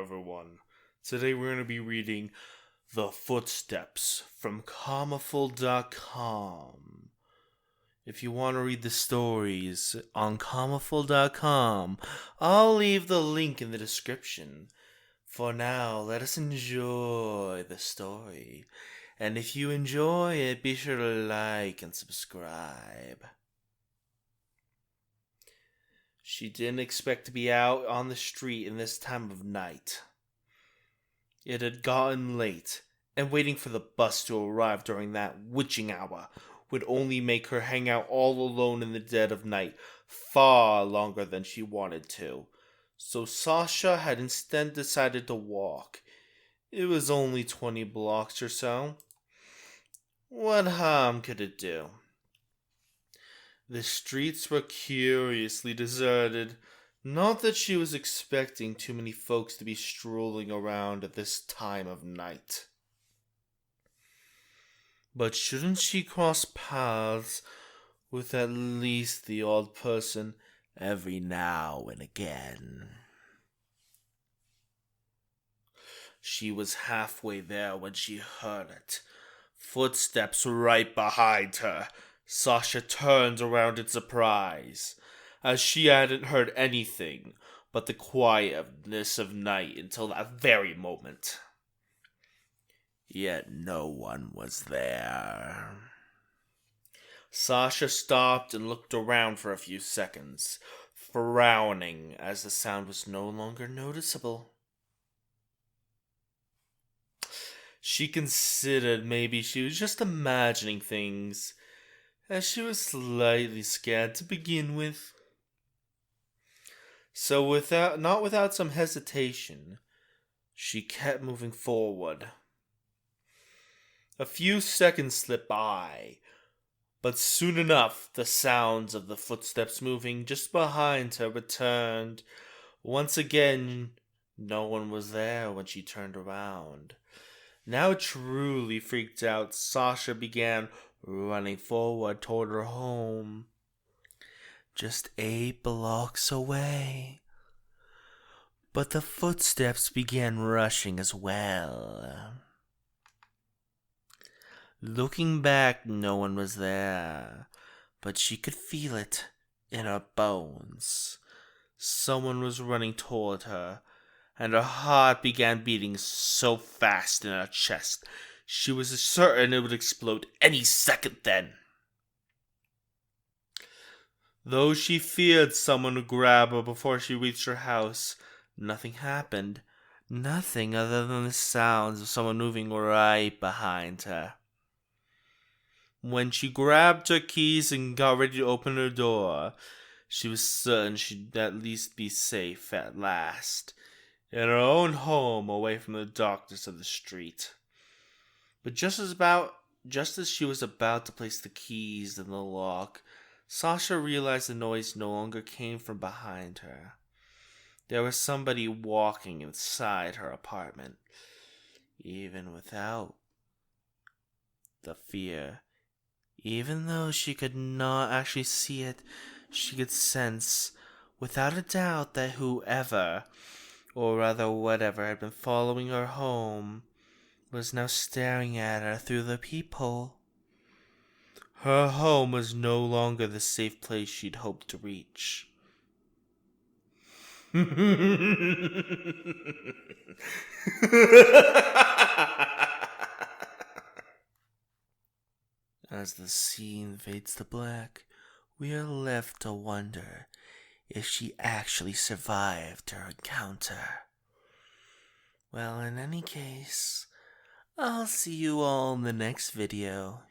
everyone. Today we're going to be reading The Footsteps from comicful.com. If you want to read the stories on comicful.com, I'll leave the link in the description. For now, let us enjoy the story. And if you enjoy it, be sure to like and subscribe. She didn't expect to be out on the street in this time of night. It had gotten late, and waiting for the bus to arrive during that witching hour would only make her hang out all alone in the dead of night far longer than she wanted to. So Sasha had instead decided to walk. It was only 20 blocks or so. What harm could it do? The streets were curiously deserted. Not that she was expecting too many folks to be strolling around at this time of night. But shouldn't she cross paths with at least the odd person every now and again? She was halfway there when she heard it. Footsteps right behind her. Sasha turned around in surprise, as she hadn't heard anything but the quietness of night until that very moment. Yet no one was there. Sasha stopped and looked around for a few seconds, frowning as the sound was no longer noticeable. She considered maybe she was just imagining things, as she was slightly scared to begin with. So not without some hesitation, she kept moving forward. A few seconds slipped by, but soon enough the sounds of the footsteps moving just behind her returned. Once again, no one was there when she turned around. Now truly freaked out, Sasha began running forward toward her home. Just 8 blocks away. But the footsteps began rushing as well. Looking back, no one was there, but she could feel it in her bones. Someone was running toward her, and her heart began beating so fast in her chest, she was certain it would explode any second then. Though she feared someone would grab her before she reached her house, nothing happened. Nothing other than the sounds of someone moving right behind her. When she grabbed her keys and got ready to open her door, she was certain she'd at least be safe at last, in her own home away from the darkness of the street. But just as she was about to place the keys in the lock, Sasha realized the noise no longer came from behind her. There was somebody walking inside her apartment. Even without the fear, even though she could not actually see it, she could sense, without a doubt, that whoever, or rather whatever, had been following her home was now staring at her through the peephole. Her home was no longer the safe place she'd hoped to reach. As the scene fades to black, we are left to wonder if she actually survived her encounter. Well, in any case, I'll see you all in the next video.